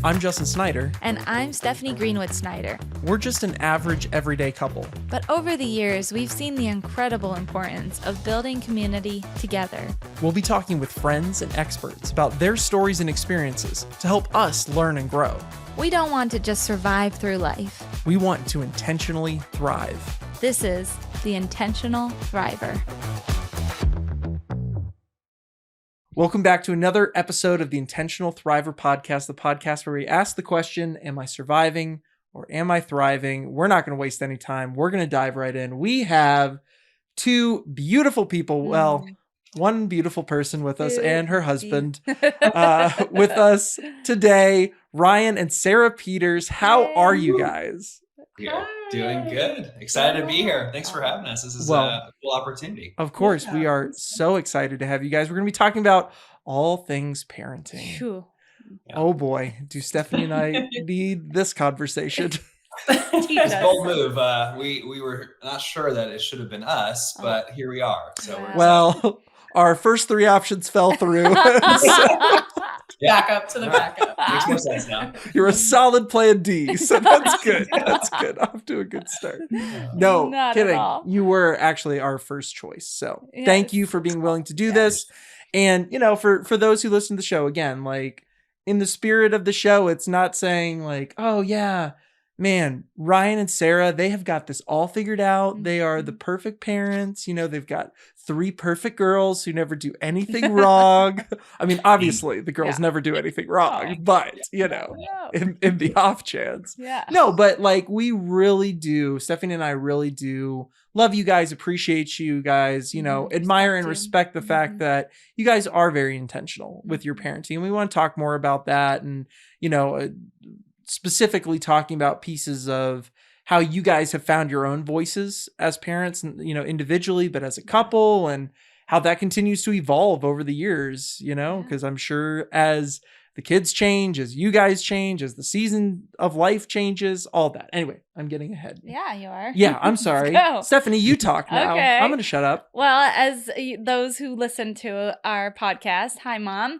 I'm Justin Snyder. And I'm Stephanie Greenwood-Snyder. We're just an average, everyday couple. But over the years, we've seen the incredible importance of building community together. We'll be talking with friends and experts about their stories and experiences to help us learn and grow. We don't want to just survive through life. We want to intentionally thrive. This is The Intentional Thriver. Welcome back to another episode of the Intentional Thriver podcast, the podcast where we ask the question, am I surviving or am I thriving? We're not going to waste any time. We're going to dive right in. We have two beautiful people. Well, one beautiful person with us and her husband with us today, Ryan and Sarah Peters. How are you guys? Yeah, doing good. Excited to be here. Thanks for having us. This is a cool opportunity. Of course, we are so excited to have you guys. We're going to be talking about all things parenting. Yeah. Oh boy, do Stephanie and I need this conversation. It's a bold move. We were not sure that it should have been us, but here we are. So well, our first three options fell through. Back up to the backup. Makes more sense now. You're a solid plan D, so that's good. That's good. Off to a good start. No, Not kidding. at all. You were actually our first choice. So Yes. thank you for being willing to do this. And, you know, for those who listen to the show, again, like in the spirit of the show, it's not saying like, oh yeah, man, Ryan and Sarah, they have got this all figured out. They are the perfect parents. You know, they've got three perfect girls who never do anything wrong. I mean, obviously the girls never do anything wrong, but you know, in the off chance. Yeah. No, but like we really do, Stephanie and I really do love you guys, appreciate you guys, you know, admire and respect the fact that you guys are very intentional with your parenting. And we want to talk more about that and, you know, specifically talking about pieces of how you guys have found your own voices as parents, you know, individually, but as a couple, and how that continues to evolve over the years, you know, because I'm sure as the kids change, as you guys change, as the season of life changes, all that. Anyway, I'm getting ahead. Yeah, you are. Yeah, I'm sorry. Go. Stephanie, you talk now. Okay. I'm going to shut up. Well, as those who listen to our podcast, hi, Mom,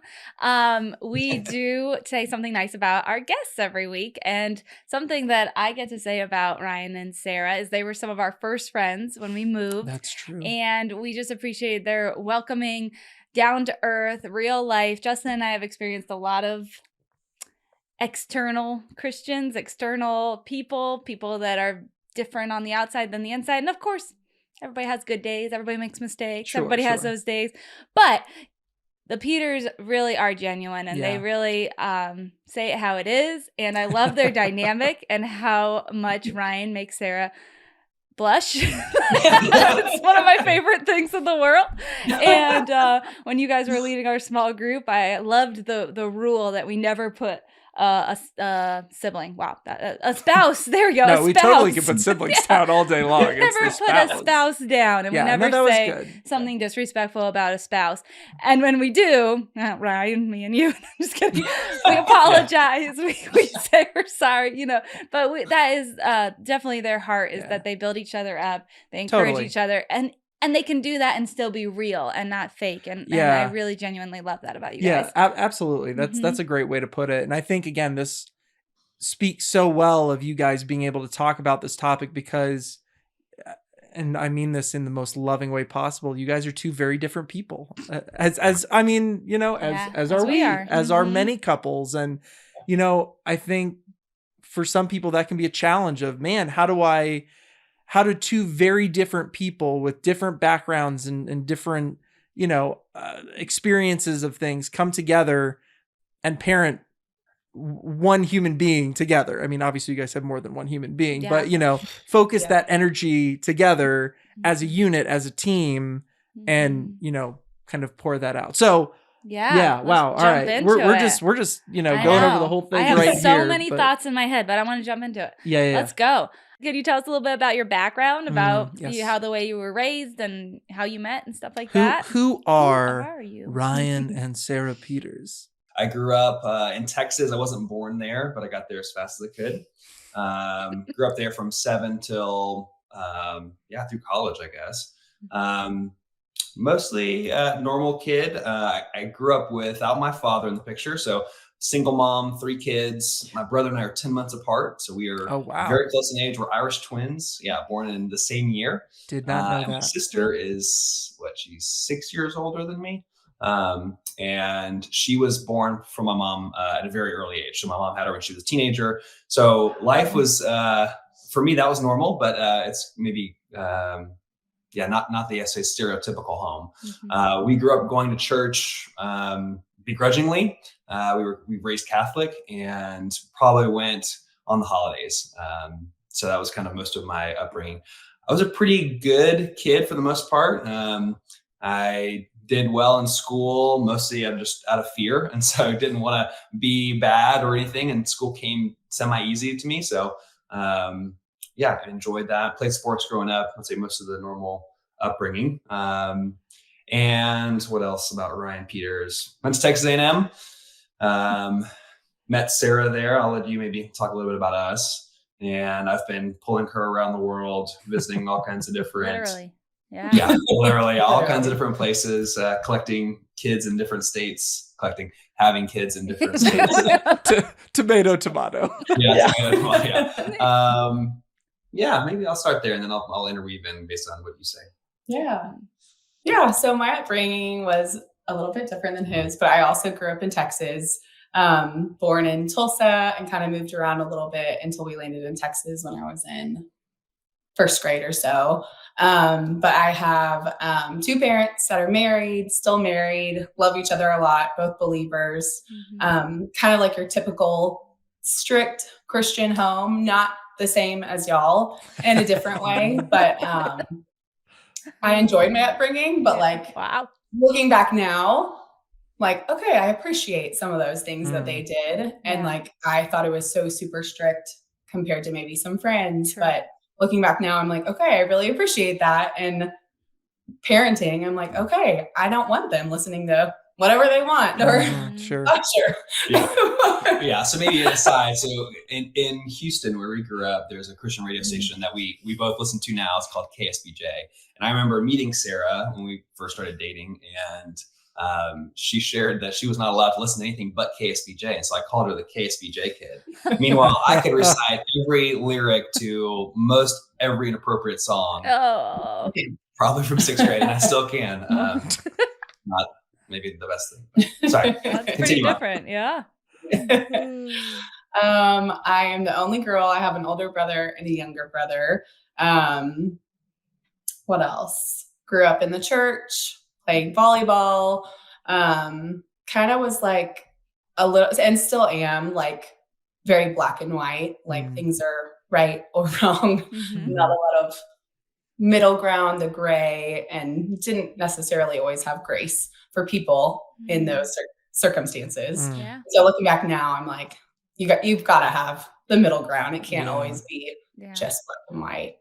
we do say something nice about our guests every week. And something that I get to say about Ryan and Sarah is they were some of our first friends when we moved. That's true. And we just appreciate their welcoming, down to earth, real life. Justin and I have experienced a lot of external Christians, external people that are different on the outside than the inside. And of course, everybody has good days. Everybody makes mistakes. Sure, Everybody has those days. But the Peters really are genuine and they really say it how it is. And I love their dynamic and how much Ryan makes Sarah blush. It's one of my favorite things in the world. And when you guys were leading our small group, I loved the rule that we never put a sibling. Wow, a spouse. There we go. No, a spouse. we totally can put siblings down all day long. We never put a spouse down, and we never say something disrespectful about a spouse. And when we do, Ryan, me and you, I'm just kidding. We apologize. We say we're sorry, you know. But that is definitely their heart is that they build each other up, they encourage each other, and they can do that and still be real and not fake. And I really genuinely love that about you guys. Yeah, absolutely. That's a great way to put it. And I think, again, this speaks so well of you guys being able to talk about this topic because, and I mean this in the most loving way possible, you guys are two very different people. As I mean, you know, as are many couples. And, you know, I think for some people that can be a challenge of, man, how do two very different people with different backgrounds and different, you know, experiences of things come together and parent one human being together? I mean, obviously you guys have more than one human being, but, you know, focus that energy together as a unit, as a team, and, you know, kind of pour that out. So wow. All right. We're just, you know, going over the whole thing right here. I have so many thoughts in my head, but I want to jump into it. Yeah. Let's go. Can you tell us a little bit about your background, about how the way you were raised and how you met and stuff like that? Who are you? Ryan and Sarah Peters? I grew up in Texas. I wasn't born there, but I got there as fast as I could. Grew up there from 7 till through college, I guess. Mostly normal kid. I grew up without my father in the picture. So single mom, 3 kids. My brother and I are 10 months apart. So we are very close in age. We're Irish twins. Yeah. Born in the same year. Did not know that. My sister is she's 6 years older than me. And she was born from my mom at a very early age. So my mom had her when she was a teenager. So life was, for me, that was normal, but it's maybe, not the stereotypical home. Mm-hmm. We grew up going to church begrudgingly. We raised Catholic and probably went on the holidays. So that was kind of most of my upbringing. I was a pretty good kid for the most part. I did well in school, mostly just out of fear. And so I didn't want to be bad or anything. And school came semi-easy to me. So I enjoyed that. Played sports growing up. I'd say most of the normal upbringing. And what else about Ryan Peters? Went to Texas A&M. Met Sarah there. I'll let you maybe talk a little bit about us. And I've been pulling her around the world, visiting all kinds of different... Literally. Literally all kinds of different places, collecting kids in different states, having kids in different states. Tomato. Tomato. Maybe I'll start there and then I'll interweave in based on what you say. Yeah. So my upbringing was a little bit different than his, but I also grew up in Texas, born in Tulsa and kind of moved around a little bit until we landed in Texas when I was in first grade or so. But I have 2 parents that are married, still married, love each other a lot, both believers, kind of like your typical strict Christian home, not the same as y'all in a different way, but I enjoyed my upbringing, but looking back now, okay, I appreciate some of those things that they did. And I thought it was so super strict compared to maybe some friends, but looking back now, I'm like, okay, I really appreciate that. And parenting, I'm like, okay, I don't want them listening to whatever they want or sure. So maybe an aside. So in Houston, where we grew up, there's a Christian radio station that we both listen to now. It's called KSBJ. And I remember meeting Sarah when we first started dating, and she shared that she was not allowed to listen to anything but KSBJ. And so I called her the KSBJ kid. Meanwhile, I could recite every lyric to most every inappropriate song. Probably from 6th grade, and I still can. Not maybe the best thing. Sorry. That's pretty different. Yeah. I am the only girl. I have an older brother and a younger brother. What else? Grew up in the church, playing volleyball, kind of was like a little, and still am very black and white, things are right or wrong, not a lot of middle ground, the gray, and didn't necessarily always have grace for people in those circumstances. So looking back now, I'm like, you've got to have the middle ground. It can't always be just black and white.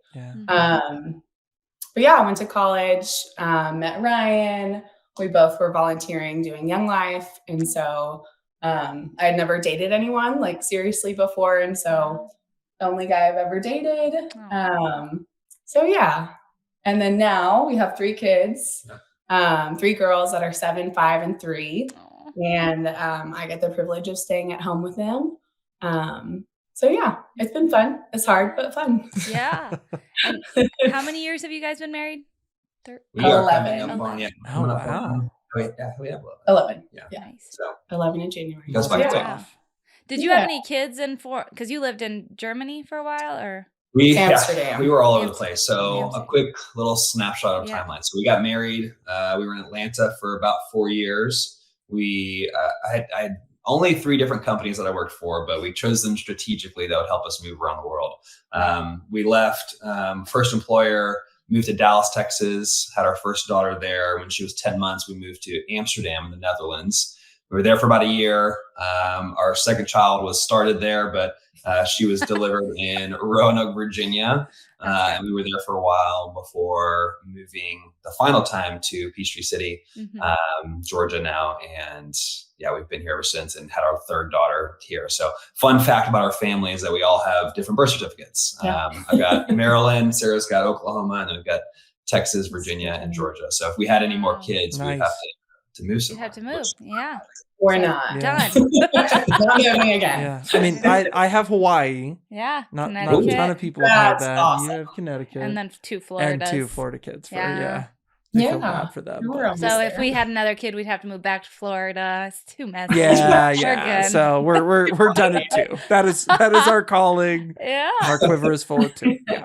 But I went to college, met Ryan. We both were volunteering doing Young Life. And so I had never dated anyone seriously before. And so the only guy I've ever dated. And then now we have 3 kids, 3 girls that are 7, 5, and 3. And I get the privilege of staying at home with them. It's been fun. It's hard, but fun. Yeah. And how many years have you guys been married? We are 11. Oh, wow. We have 11. Yeah. Nice. So 11 in January. That's Did you have any kids because you lived in Germany for a while, or? Amsterdam. We were all over the place. So a quick little snapshot of timeline. So we got married. We were in Atlanta for about 4 years. I had only 3 different companies that I worked for, but we chose them strategically that would help us move around the world. We left first employer, moved to Dallas, Texas, had our first daughter there. When she was 10 months, we moved to Amsterdam in the Netherlands. We were there for about a year. Our second child was started there, but she was delivered in Roanoke, Virginia. And we were there for a while before moving the final time to Peachtree City, Georgia now. And we've been here ever since and had our third daughter here. So fun fact about our family is that we all have different birth certificates. I've got Maryland, Sarah's got Oklahoma, and then we've got Texas, Virginia, and Georgia. So if we had any more kids, we'd have to move somewhere. You'd have to move. We're not. Done. Not moving again. Yeah. I mean, I have Hawaii. Yeah. Not a Connecticut. ton of people have That's that. awesome. You have Connecticut. And then 2 and Floridas. 2 Florida kids. I Yeah. feel bad for them. We're but- almost So if there. we had another kid, we'd have to move back to Florida. It's too messy. Yeah, We're yeah. good. So we're done at 2. That is our calling. Yeah. Our quiver is full of 2. Yeah.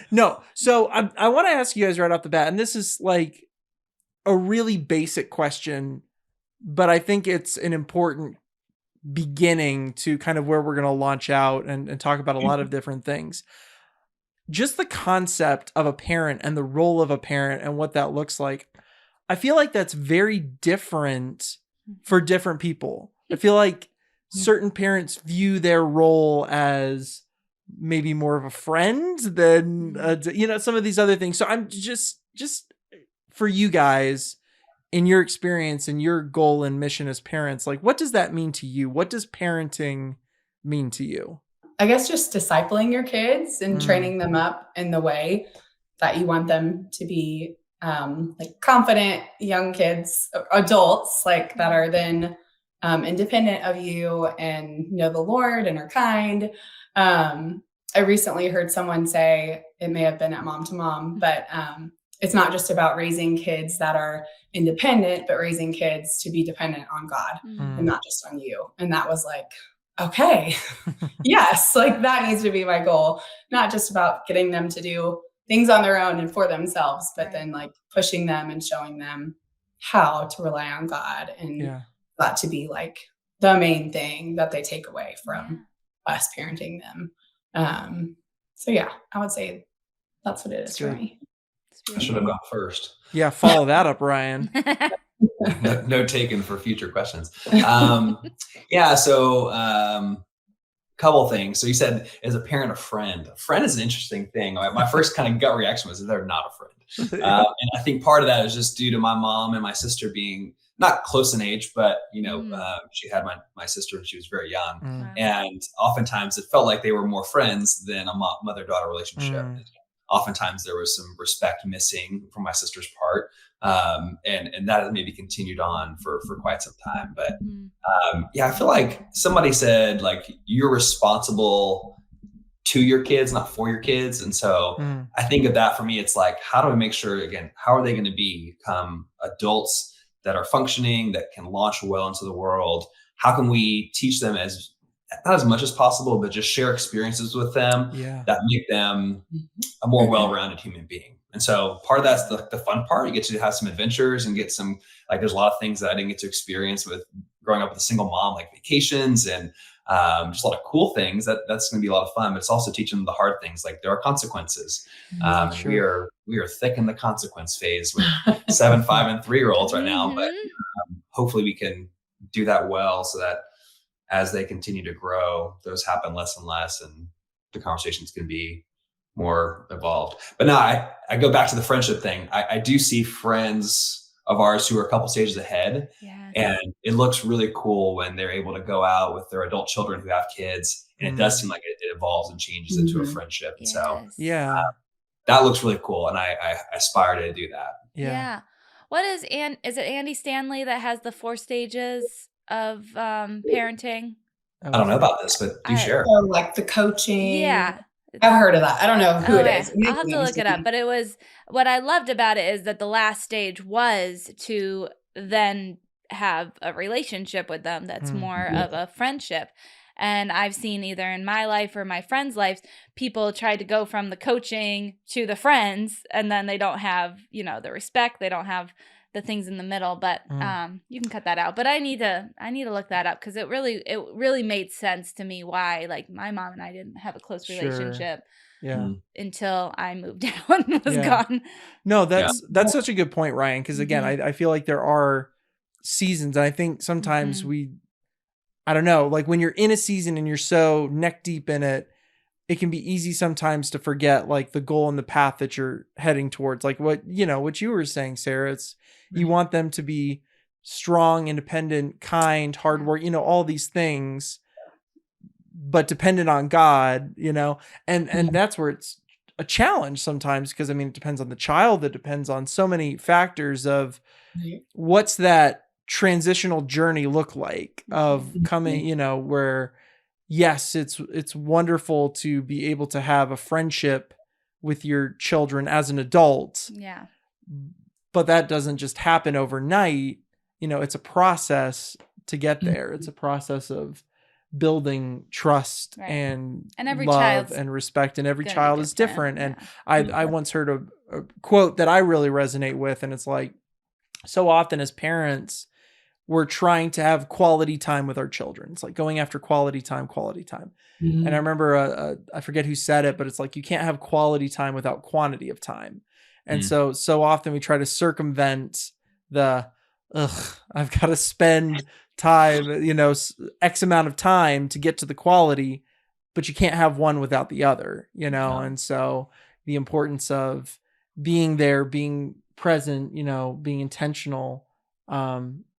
No. So I want to ask you guys right off the bat, and this is like a really basic question, but I think it's an important beginning to kind of where we're going to launch out and talk about a lot of different things. Just the concept of a parent and the role of a parent and what that looks like. I feel like that's very different for different people. I feel like certain parents view their role as maybe more of a friend than, some of these other things. So I'm just for you guys, in your experience and your goal and mission as parents, like, what does that mean to you? What does parenting mean to you? I guess just discipling your kids and training them up in the way that you want them to be, like confident young kids, adults, like that are then independent of you and know the Lord and are kind. I recently heard someone say, it may have been at Mom to Mom, but it's not just about raising kids that are independent, but raising kids to be dependent on God and not just on you. And that was like, okay, yes, like that needs to be my goal. Not just about getting them to do things on their own and for themselves, but then like pushing them and showing them how to rely on God and that to be like the main thing that they take away from us parenting them. So yeah, I would say that's what it is for me. I should have gone first. Yeah, follow that up, Ryan. No taken for future questions. So couple things. So you said, as a parent, a friend is an interesting thing. My first kind of gut reaction was they're not a friend. And I think part of that is just due to my mom and my sister being not close in age, but she had my sister when she was very young. And oftentimes it felt like they were more friends than a mother-daughter relationship. Oftentimes there was some respect missing from my sister's part. And that has maybe continued on for quite some time. But I feel like somebody said, like, you're responsible to your kids, not for your kids. And so I think of that for me, it's like, how do we make sure, again, how are they going to become adults that are functioning, that can launch well into the world? How can we teach them not as much as possible, but just share experiences with them that make them a more well-rounded human being? And so part of that's the fun part. You get to have some adventures and get some, like, there's a lot of things that I didn't get to experience with growing up with a single mom, like vacations and just a lot of cool things. That's going to be a lot of fun, but it's also teaching them the hard things. Like, there are consequences. We are thick in the consequence phase with 7, 5, and 3-year-olds right now, but hopefully we can do that well so that as they continue to grow, those happen less and less, and the conversations can be more evolved. But now I go back to the friendship thing. I do see friends of ours who are a couple stages ahead, and it looks really cool when they're able to go out with their adult children who have kids, and it does seem like it evolves and changes into a friendship. And so that looks really cool, and I aspire to do that. Yeah. What is it Andy Stanley that has the 4 stages of parenting? I don't know about this, but do share. So like the coaching. Yeah. I've heard of that. I don't know who it is. I'll have to look it up. But it was, what I loved about it is that the last stage was to then have a relationship with them that's more of a friendship. And I've seen either in my life or my friends' lives, people try to go from the coaching to the friends, and then they don't have, the respect. They don't have the things in the middle. But you can cut that out. But I need to look that up, because it really made sense to me why, like, my mom and I didn't have a close relationship until I moved out and was gone. No, that's such a good point, Ryan. Because again, I feel like there are seasons, and I think sometimes I don't know, like, when you're in a season and you're so neck deep in it, it can be easy sometimes to forget, like, the goal and the path that you're heading towards. Like what you were saying, Sarah, it's, you want them to be strong, independent, kind, hard work, all these things, but dependent on God, and that's where it's a challenge sometimes, because it depends on the child. It depends on so many factors of what's that transitional journey look like of coming, you know, where yes, it's wonderful to be able to have a friendship with your children as an adult. Yeah. But that doesn't just happen overnight. You know, it's a process to get there. It's a process of building trust and every love and respect, and every child is different. And Yeah. I once heard a quote that I really resonate with, and it's like, so often as parents, we're trying to have quality time with our children. It's like going after quality time. And I remember, I forget who said it, but it's like, you can't have quality time without quantity of time. And so often we try to circumvent the, I've got to spend time, you know, X amount of time to get to the quality, but you can't have one without the other, you know? And so the importance of being there, being present, you know, being intentional,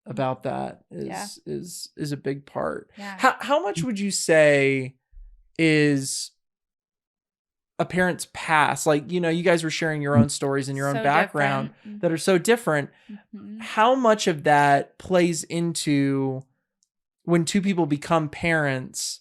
about that is a big part. Yeah. How much would you say is a parent's past? Like, you know, you guys were sharing your own stories and your own background that are so different. How much of that plays into when two people become parents?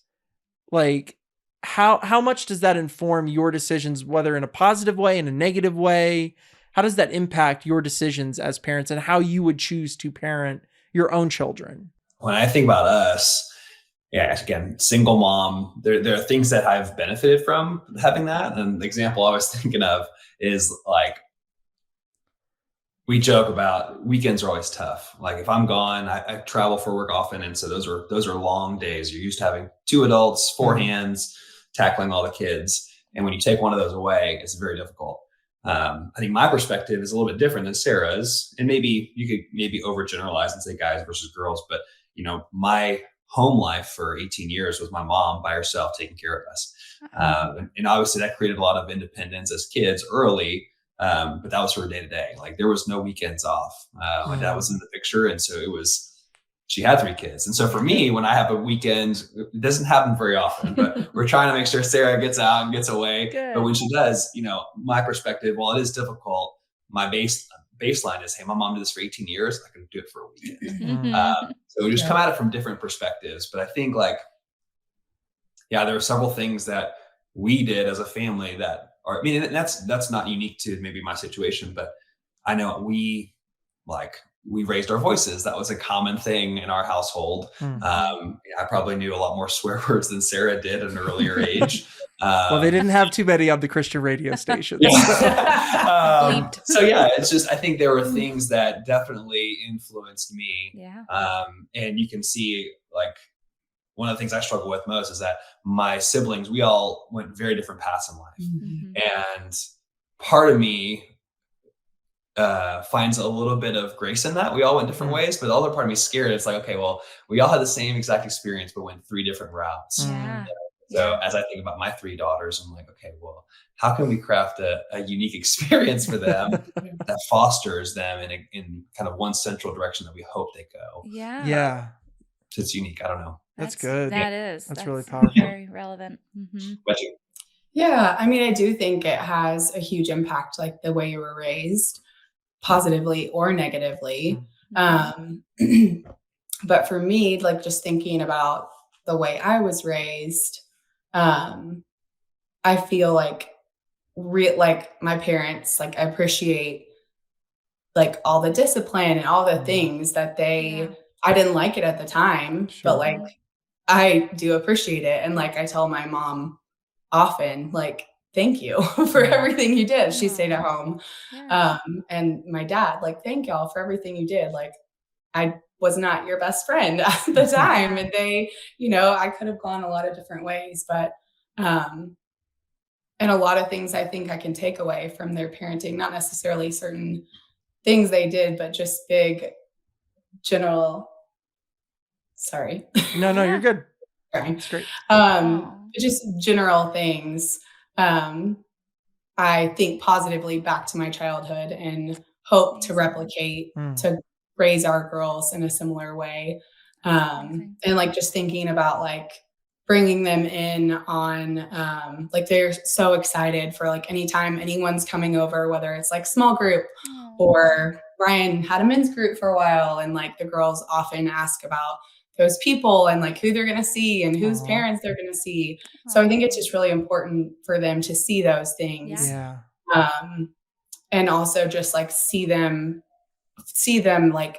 Like, how much does that inform your decisions, whether in a positive way, in a negative way? How does that impact your decisions as parents and how you would choose to parent your own children? When I think about us, again, single mom, there are things that I've benefited from having that. And the example I was thinking of is like, we joke about weekends are always tough. Like if I'm gone, I travel for work often. And so those are long days. You're used to having 2 adults, 4 hands, tackling all the kids. And when you take one of those away, it's very difficult. I think my perspective is a little bit different than Sarah's, and maybe you could overgeneralize and say guys versus girls, but you know, my home life for 18 years was my mom by herself taking care of us. And obviously that created a lot of independence as kids early. But that was her day to day. Like there was no weekends off. My dad was in the picture. And so she had 3 kids. And so for me, when I have a weekend, it doesn't happen very often, but we're trying to make sure Sarah gets out and gets away. Good. But when she does, you know, my perspective, while it is difficult, my baseline is, hey, my mom did this for 18 years. I can do it for a weekend. So we just come at it from different perspectives. But I think like, there are several things that we did as a family that are, I mean, and that's not unique to maybe my situation, but I know we raised our voices. That was a common thing in our household. I probably knew a lot more swear words than Sarah did at an earlier age. Well, they didn't have too many on the Christian radio stations. So it's just, I think there were things that definitely influenced me. And you can see like, one of the things I struggle with most is that my siblings, we all went very different paths in life. And part of me finds a little bit of grace in that. We all went different ways, but the other part of me is scared. It's like, okay, well, we all had the same exact experience, but went 3 different routes. So as I think about my 3 daughters, I'm like, okay, well, how can we craft a unique experience for them that fosters them in kind of one central direction that we hope they go? Yeah. So it's unique. I don't know. That's good. That's really powerful. Very relevant. Yeah. I mean, I do think it has a huge impact, like the way you were raised, positively or negatively. But for me, like just thinking about the way I was raised, I feel like like my parents, like I appreciate like all the discipline and all the things that I didn't like it at the time, but like I do appreciate it. And like I tell my mom often, like, thank you for everything you did. She stayed at home. And my dad, like, thank y'all for everything you did. Like, I was not your best friend at the time. And they, you know, I could have gone a lot of different ways, but, and a lot of things I think I can take away from their parenting, not necessarily certain things they did, but just big general, sorry. No, you're good. Sorry. It's great. Just general things. I think positively back to my childhood and hope to replicate, to raise our girls in a similar way. And like just thinking about like bringing them in on, like they're so excited for like anytime anyone's coming over, whether it's like small group or Ryan had a men's group for a while, and like the girls often ask about those people and like who they're going to see and whose parents they're going to see. So I think it's just really important for them to see those things. Yeah. And also just like see them like,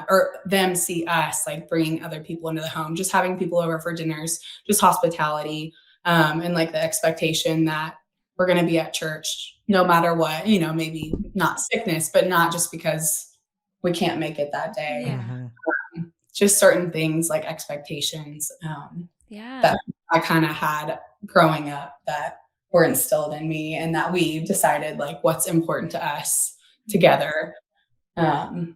or them see us, like bringing other people into the home, just having people over for dinners, just hospitality, and like the expectation that we're going to be at church no matter what, you know, maybe not sickness, but not just because we can't make it that day. Yeah. Just certain things like expectations that I kind of had growing up that were instilled in me, and that we decided like what's important to us together. I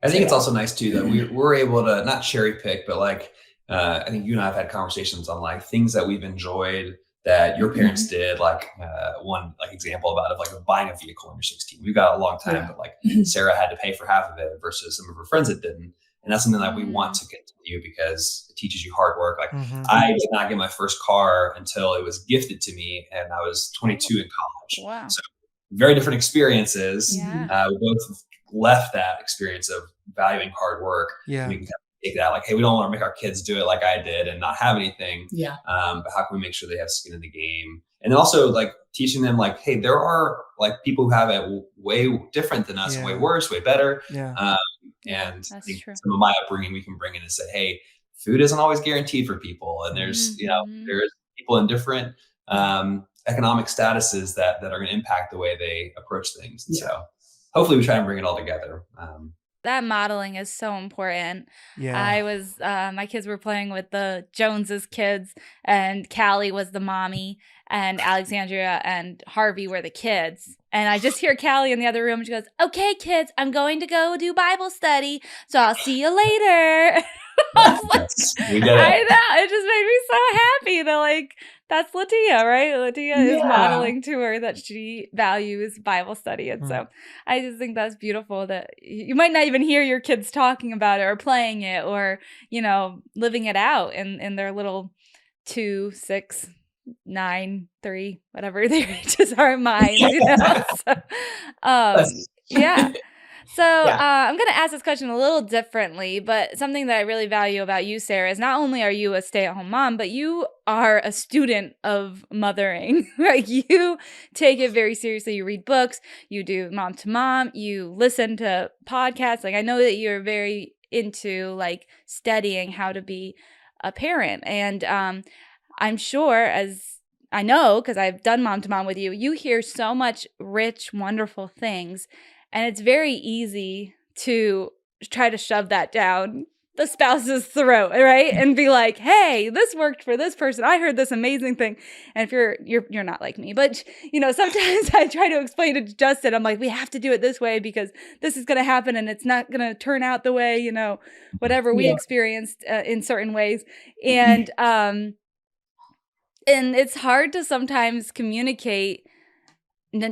think it's also nice too that we're able to not cherry pick, but like I think you and I have had conversations on like things that we've enjoyed that your parents did. Like one like example about it, like buying a vehicle when you're 16. We've got a long time, but like Sarah had to pay for half of it versus some of her friends that didn't. And that's something that we want to continue because it teaches you hard work. Like I did not get my first car until it was gifted to me, and I was 22 in college. Wow. So very different experiences. Yeah. We both left that experience of valuing hard work. Yeah. We can kind of take that like, hey, we don't want to make our kids do it like I did and not have anything. Yeah. But how can we make sure they have skin in the game? And then also like teaching them like, hey, there are like people who have it way different than us, way worse, way better. Yeah. And I think true. some of my upbringing we can bring in and say, hey, food isn't always guaranteed for people. And there's, you know, there's people in different economic statuses that are going to impact the way they approach things. And so hopefully we try and bring it all together. That modeling is so important. Yeah. I was, my kids were playing with the Joneses kids, and Callie was the mommy, and Alexandria and Harvey were the kids. And I just hear Callie in the other room. And she goes, "Okay, kids, I'm going to go do Bible study, so I'll see you later." We get it. I know. It just made me so happy that like that's Latia, right? Latia is modeling to her that she values Bible study. And so I just think that's beautiful that you might not even hear your kids talking about it or playing it or, you know, living it out in their little 2, 6, 9, 3, whatever their ages are in mind, you know? So, yeah. So I'm going to ask this question a little differently, but something that I really value about you, Sarah, is not only are you a stay-at-home mom, but you are a student of mothering. Like you take it very seriously. You read books, you do mom to mom, you listen to podcasts. Like I know that you're very into like studying how to be a parent. And I'm sure, as I know, because I've done mom to mom with you, you hear so much rich, wonderful things. And it's very easy to try to shove that down the spouse's throat, right? And be like, "Hey, this worked for this person. I heard this amazing thing." And if you're not like me, but you know, sometimes I try to explain it to Justin. I'm like, "We have to do it this way because this is going to happen, and it's not going to turn out the way, you know, whatever we experienced in certain ways." And it's hard to sometimes communicate,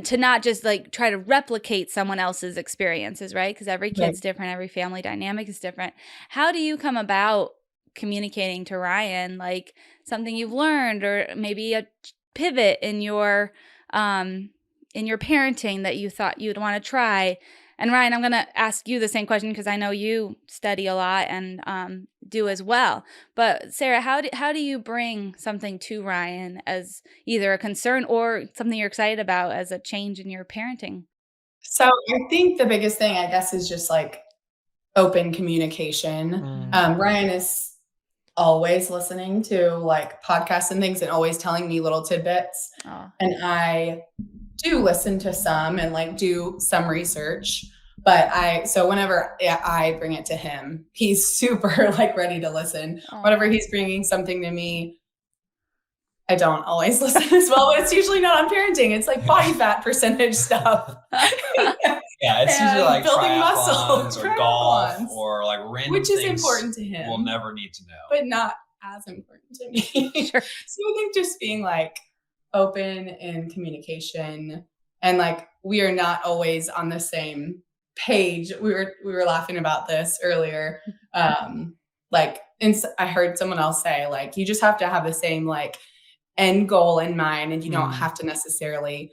to not just like try to replicate someone else's experiences, right? Because every kid's different, every family dynamic is different. How do you come about communicating to Ryan like something you've learned, or maybe a pivot in your parenting that you thought you'd want to try? And Ryan, I'm going to ask you the same question because I know you study a lot and do as well. But Sarah, how do you bring something to Ryan as either a concern or something you're excited about as a change in your parenting? So I think the biggest thing, I guess, is just like open communication. Ryan is always listening to like podcasts and things and always telling me little tidbits. And I do listen to some and like do some research, but so whenever I bring it to him, he's super like ready to listen. Whenever he's bringing something to me, I don't always listen as well, but it's usually not on parenting. It's like body fat percentage stuff. It's usually like building muscle or golf or like random which is things important to him. We'll never need to know, but not as important to me. Sure. So I think just being like open in communication, and like we are not always on the same page. We were laughing about this earlier. I heard someone else say like you just have to have the same like end goal in mind, and you don't have to necessarily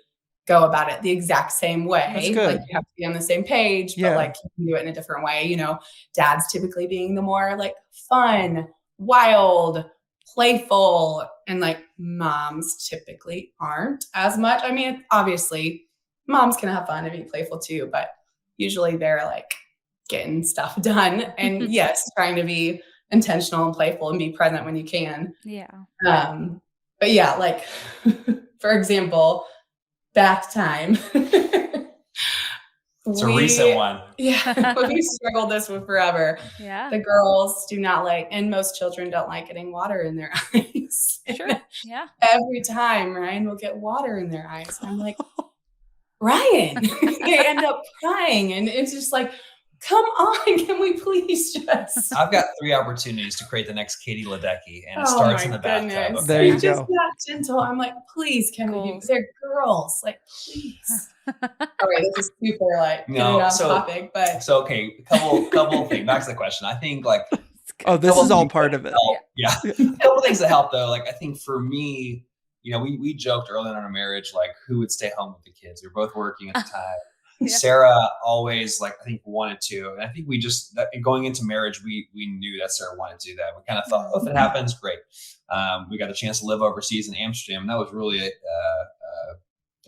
go about it the exact same way. That's good. Like you have to be on the same page, but like you can do it in a different way. You know, dads typically being the more like fun, wild, playful, and like moms typically aren't as much. I mean, obviously moms can have fun and be playful too, but usually they're like getting stuff done and yes, trying to be intentional and playful and be present when you can. Yeah. But yeah, like for example, bath time. It's a recent one. Yeah, we struggled this with forever. Yeah. The girls do not like, and most children don't like getting water in their eyes. Sure. Yeah. Every time Ryan will get water in their eyes. I'm like, Ryan, they end up crying. And it's just like, come on, can we please just? I've got 3 opportunities to create the next Katie Ledecky, and it starts in the bathtub. Goodness. There you just go. not gentle. I'm like, please, can we do? They're girls, like, please. All right, this is super like getting off topic, but so okay, couple things. Back to the question. I think like this is all part of it. Yeah, a couple things that help though. Like I think for me, you know, we joked early in our marriage, like who would stay home with the kids. We were both working at the time. Yeah. Sarah always like I think wanted to, and I think we just going into marriage we knew that Sarah wanted to do that. We kind of thought, oh, if it happens, great. We got a chance to live overseas in Amsterdam, and that was really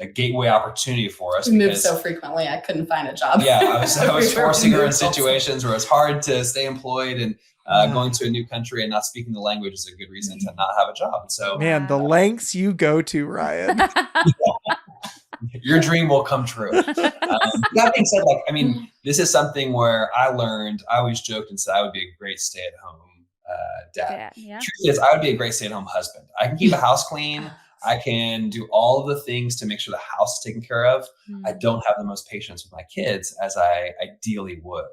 a gateway opportunity for us. We moved so frequently, I couldn't find a job. Yeah, I was forcing her in situations where it's hard to stay employed, and going to a new country and not speaking the language is a good reason to not have a job. So, man, the lengths you go to, Ryan. Your dream will come true. That being said, like, I mean, this is something where I learned, I always joked and said I would be a great stay-at-home dad. Yeah. Truth is, I would be a great stay-at-home husband. I can keep a house clean. I can do all of the things to make sure the house is taken care of. I don't have the most patience with my kids as I ideally would,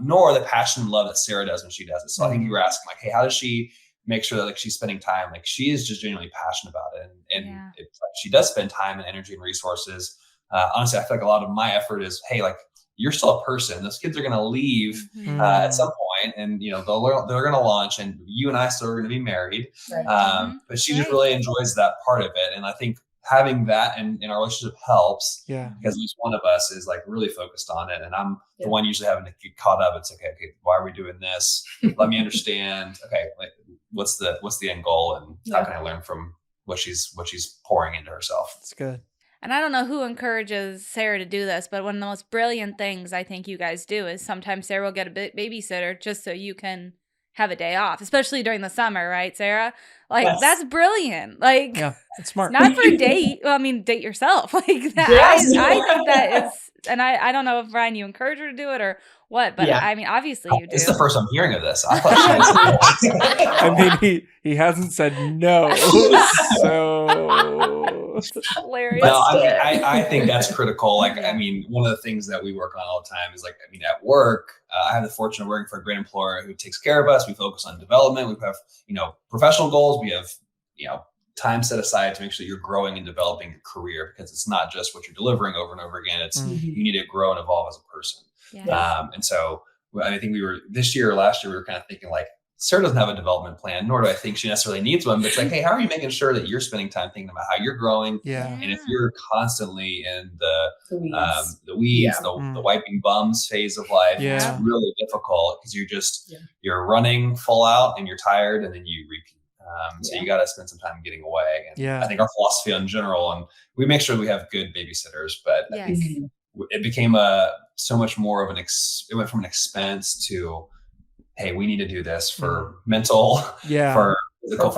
nor the passion and love that Sarah does when she does it. So I think you were asking like, hey, how does she make sure that like she's spending time? Like she is just genuinely passionate about it. And it's like, she does spend time and energy and resources. Honestly, I feel like a lot of my effort is, hey, like you're still a person. Those kids are going to leave at some point, and you know they're going to launch, and you and I still are going to be married. Right. But she just really enjoys that part of it, and I think having that in our relationship helps. Yeah. Because at least one of us is like really focused on it, and I'm the one usually having to get caught up. It's okay, why are we doing this? Let me understand. Okay, like what's the end goal, and how can I learn from what she's pouring into herself? That's good. And I don't know who encourages Sarah to do this, but one of the most brilliant things I think you guys do is sometimes Sarah will get a babysitter just so you can have a day off, especially during the summer, right, Sarah? Like, that's brilliant. Like, yeah, it's smart. Not for a date. Well, I mean, date yourself. Like, that, yes. I think that is, and I don't know if, Ryan, you encourage her to do it or what, but I mean, obviously you do. This is the first I'm hearing of this. I thought she I mean, he hasn't said no, so... Hilarious. No, I think that's critical. Like, I mean, one of the things that we work on all the time is like, I mean, at work, I have the fortune of working for a great employer who takes care of us. We focus on development. We have, professional goals. We have, time set aside to make sure that you're growing and developing your career, because it's not just what you're delivering over and over again. It's you need to grow and evolve as a person. Yeah. And so I think this year or last year, we were kind of thinking like, Sarah doesn't have a development plan, nor do I think she necessarily needs one, but it's like, hey, how are you making sure that you're spending time thinking about how you're growing? Yeah. And if you're constantly in the weeds, the wiping bums phase of life, it's really difficult because you're running full out and you're tired, and then you repeat. So you got to spend some time getting away. And I think our philosophy in general, and we make sure we have good babysitters, but I think it became so much more of it went from an expense to, hey, we need to do this for mental, for physical,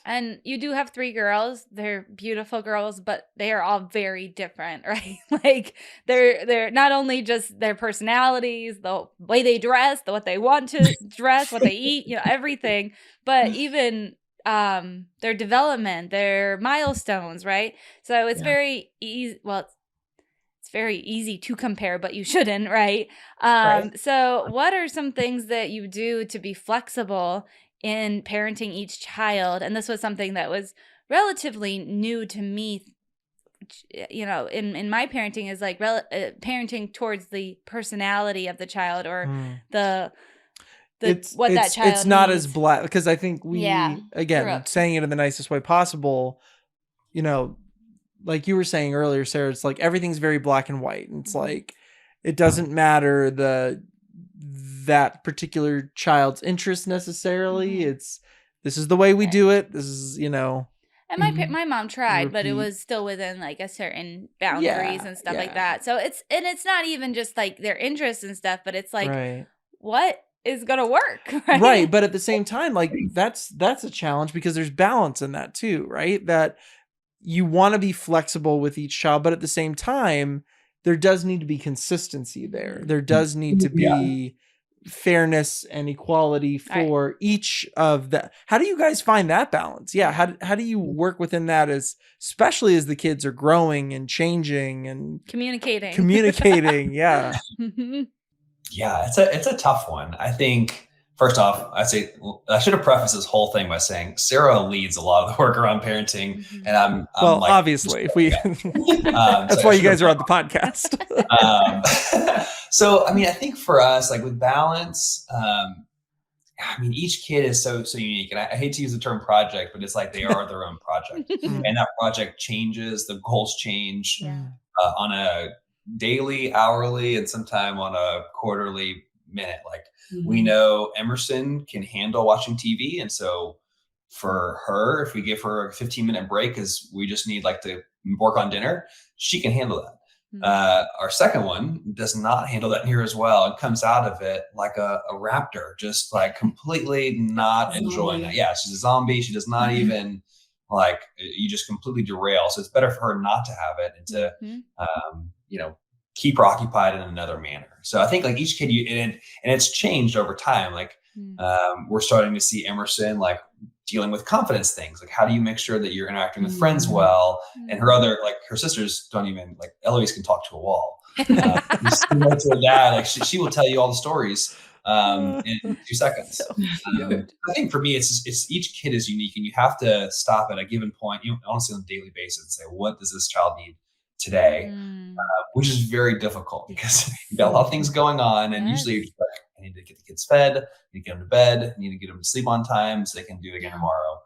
And you do have 3 girls. They're beautiful girls, but they are all very different, right? Like they're not only just their personalities, the way they dress, what they want to dress, what they eat, everything, but even their development, their milestones, right? So it's very easy. Well, it's very easy to compare, but you shouldn't, right? So what are some things that you do to be flexible in parenting each child? And this was something that was relatively new to me, in my parenting, is like parenting towards the personality of the child or that child it's not needs. as black, because I think we, again, saying it in the nicest way possible, like you were saying earlier, Sarah, it's like everything's very black and white. And it's like, it doesn't matter that particular child's interest necessarily. This is the way we do it. This is, you know. And my mom tried, but it was still within like a certain boundaries and stuff like that. So it's not even just like their interests and stuff, but it's like, what is going to work? Right. But at the same time, like that's a challenge because there's balance in that too, right? That you want to be flexible with each child, but at the same time, there does need to be consistency there. There does need to be fairness and equality for each of the. How do you guys find that balance? Yeah. How do you work within that, especially as the kids are growing and changing and communicating? Yeah. Yeah, it's a tough one. I think first off, I should have prefaced this whole thing by saying Sarah leads a lot of the work around parenting, and I'm like, obviously, if we that's why you guys are on the podcast. So, I mean, I think for us, like with balance, I mean, each kid is so unique, and I hate to use the term project, but it's like they are their own project, and that project changes. The goals change on a daily, hourly, and sometime on a quarterly minute. Like we know Emerson can handle watching TV. And so for her, if we give her a 15-minute break, because we just need like to work on dinner, she can handle that. Our second one does not handle that near as well. It comes out of it like a raptor, just like completely not enjoying it. Yeah, she's a zombie. She does not even like, you just completely derail. So it's better for her not to have it and to, keep her occupied in another manner. So I think like each kid, and it's changed over time. Like we're starting to see Emerson like dealing with confidence things. Like how do you make sure that you're interacting with friends well? And her sisters don't even, like Eloise can talk to a wall. To her dad, like she will tell you all the stories in 2 seconds. I think for me, it's each kid is unique, and you have to stop at a given point, honestly on a daily basis, and say, what does this child need today? Which is very difficult because you've got a lot of things going on, and usually you're just like, I need to get the kids fed, I need to get them to bed, I need to get them to sleep on time so they can do it again tomorrow.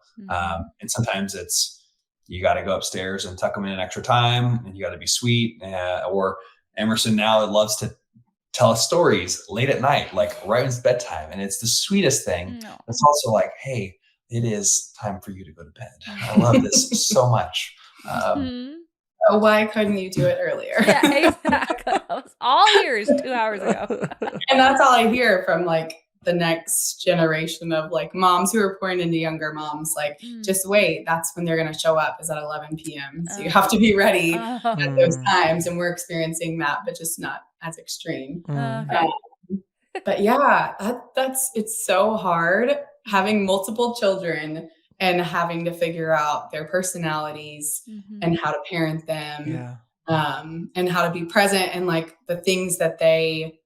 And sometimes it's, you got to go upstairs and tuck them in an extra time, and you got to be sweet. Or Emerson now loves to tell us stories late at night, like right when it's bedtime, and it's the sweetest thing. It's also like, hey, it is time for you to go to bed. I love this so much. Why couldn't you do it earlier? Yeah, exactly. That was all yours 2 hours ago. And that's all I hear from like the next generation of like moms who are pouring into younger moms. Like, just wait, that's when they're going to show up, is at 11 p.m. So you have to be ready at those times. And we're experiencing that, but just not as extreme. But yeah, it's so hard having multiple children and having to figure out their personalities and how to parent them, and how to be present and like the things that they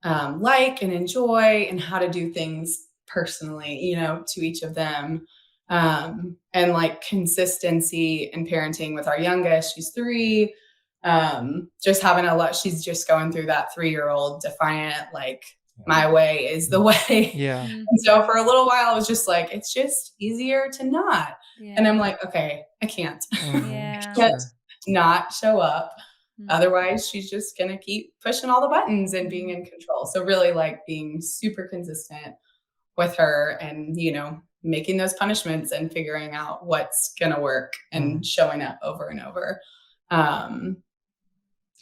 like and enjoy, and how to do things personally, to each of them. And like consistency in parenting with our youngest, she's 3, just having she's just going through that 3-year-old defiant, like, my way is the way. And so for a little while, I was just like, it's just easier to not. And I'm like, okay, I can't. I can't not show up. Otherwise, she's just going to keep pushing all the buttons and being in control. So really like being super consistent with her and, making those punishments and figuring out what's going to work and showing up over and over.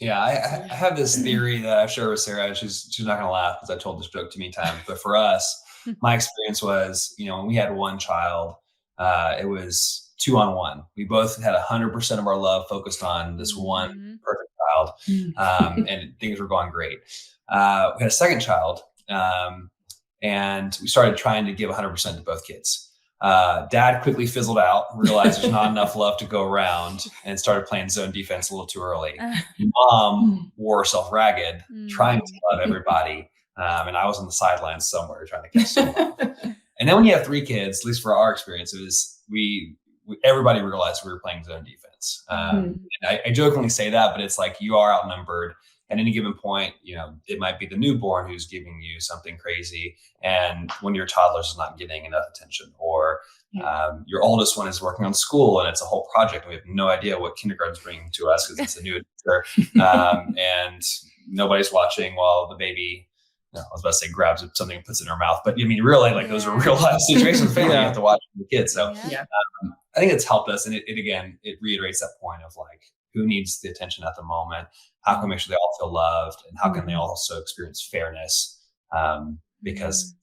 Yeah, I have this theory that I've shared with Sarah. She's not going to laugh because I told this joke too many times. But for us, my experience was, when we had one child, it was 2-on-1. We both had 100% of our love focused on this one perfect child, and things were going great. We had a second child, and we started trying to give 100% to both kids. Dad quickly fizzled out, realized there's not enough love to go around, and started playing zone defense a little too early. Mom wore herself ragged, trying to love everybody. And I was on the sidelines somewhere trying to catch someone. And then when you have 3 kids, at least for our experience, it was everybody realized we were playing zone defense. And I jokingly say that, but it's like you are outnumbered. at any given point, it might be the newborn who's giving you something crazy, and when your toddler's is not getting enough attention, or your oldest one is working on school and it's a whole project. And we have no idea what kindergarten's bringing to us because it's a new adventure, and nobody's watching while the baby, I was about to say grabs something and puts it in her mouth, but really, like those are real life situations with family. You have to watch the kids. So I think it's helped us, and it reiterates that point of like, who needs the attention at the moment? How can we make sure they all feel loved, and how can they also experience fairness? Because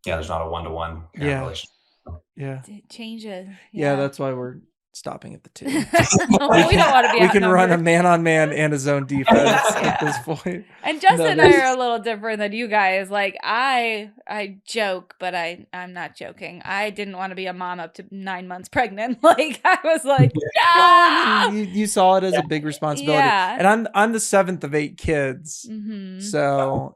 there's not a one-to-one relationship. Yeah, it changes. Yeah, that's why we're stopping at the 2. We don't want to be. We can run a man-on-man and a zone defense at this point. And Justin and I are a little different than you guys. Like I joke, but I'm not joking. I didn't want to be a mom up to 9 months pregnant. Like I was like, well, you saw it as a big responsibility. Yeah. And I'm the 7th of 8 kids. So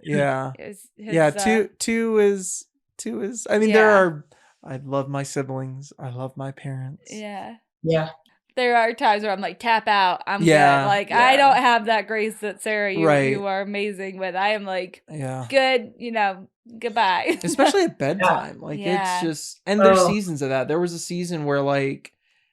two is. I mean, I love my siblings. I love my parents. Yeah. There are times where I'm like, tap out. I'm good. Like, I don't have that grace that Sarah, you are amazing with. I am like, good, goodbye. Especially at bedtime. Like, it's just, and there's seasons of that. There was a season where, like,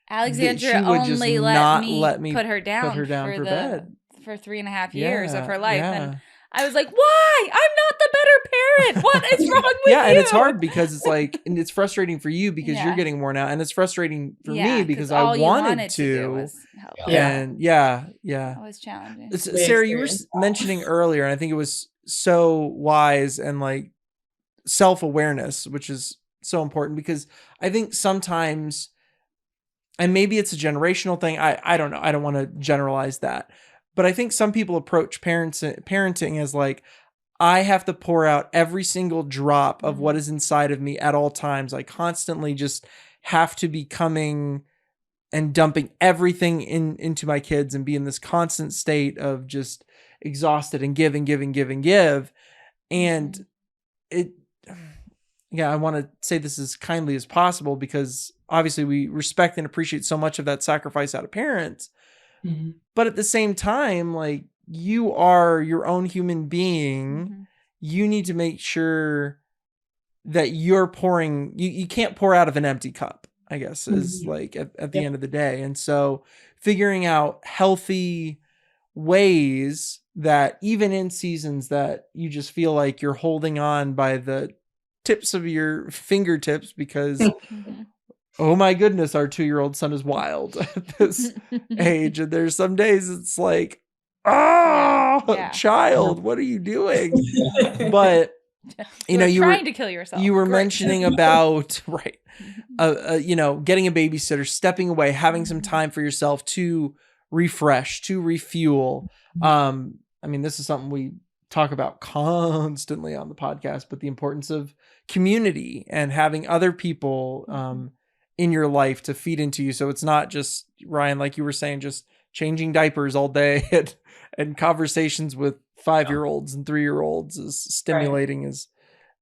Alexandra only let me put her down for bed for 3.5 years of her life. And I was like, why? I'm not the better parent. What is wrong with you? And it's hard because it's like, and it's frustrating for you because you're getting worn out, and it's frustrating for me because I wanted to. And it was challenging. Sarah, you were mentioning earlier, and I think it was so wise, and like self-awareness, which is so important, because I think sometimes, and maybe it's a generational thing. I don't know. I don't want to generalize that. But I think some people approach parenting as like, I have to pour out every single drop of what is inside of me at all times. I constantly just have to be coming and dumping everything into my kids and be in this constant state of just exhausted and give. And I want to say this as kindly as possible, because obviously we respect and appreciate so much of that sacrifice out of parents. But at the same time, like, you are your own human being. You need to make sure that you're pouring, you can't pour out of an empty cup, I guess, is like at the end of the day. And so figuring out healthy ways that even in seasons that you just feel like you're holding on by the tips of your fingertips because oh my goodness, our 2-year-old son is wild at this age. And there's some days it's like, child, what are you doing? But, you were trying to kill yourself. You were mentioning about, getting a babysitter, stepping away, having some time for yourself to refresh, to refuel. I mean, this is something we talk about constantly on the podcast, but the importance of community and having other people, in your life to feed into you. So it's not just, Ryan, like you were saying, just changing diapers all day and conversations with 5-year-olds and 3-year-olds, as stimulating as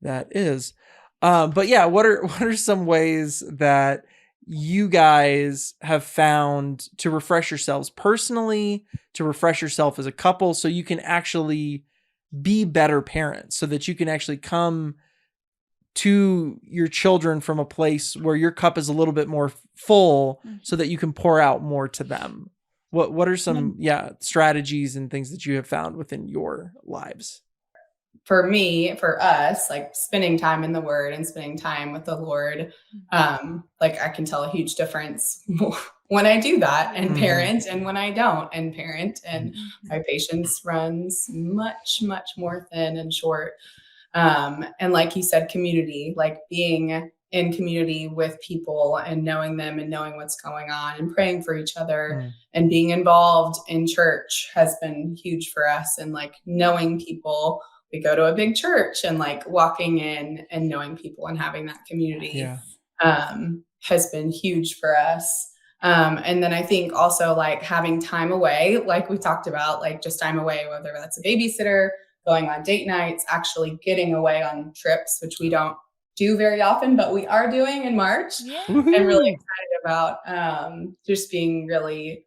that is. But yeah, what are some ways that you guys have found to refresh yourselves personally, to refresh yourself as a couple, so you can actually be better parents, so that you can actually come to your children from a place where your cup is a little bit more full, so that you can pour out more to them? What are some strategies and things that you have found within your lives? For us, like spending time in the Word and spending time with the Lord, like I can tell a huge difference when I do that and parent, and when I don't and parent, and my patience runs much, much more thin and short. And like you said, community, like being in community with people and knowing them and knowing what's going on and praying for each other and being involved in church has been huge for us. And like knowing people, we go to a big church, and like walking in and knowing people and having that community has been huge for us. And then I think also like having time away, like we talked about, like just time away, whether that's a babysitter, going on date nights, actually getting away on trips, which we don't do very often, but we are doing in March. I'm really excited about just being really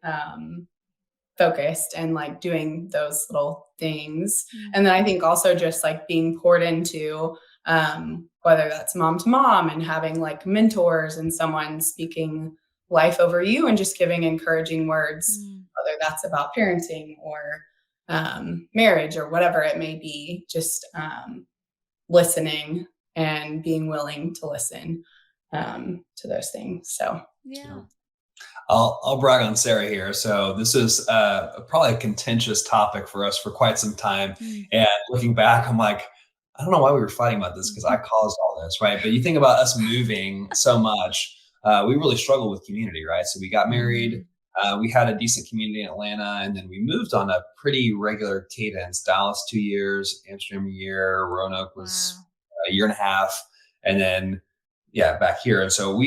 focused and like doing those little things. And then I think also just like being poured into, whether that's mom to mom and having like mentors and someone speaking life over you and just giving encouraging words, whether that's about parenting or marriage or whatever it may be, just listening and being willing to listen to those things. So yeah. I'll brag on Sarah here. So this is probably a contentious topic for us for quite some time. And looking back, I'm like, I don't know why we were fighting about this because I caused all this, right? But you think about us moving so much, we really struggled with community, right? So we got married, we had a decent community in Atlanta, and then we moved on a pretty regular cadence. Dallas 2 years, Amsterdam a year, Roanoke was a year and a half, and then back here. And so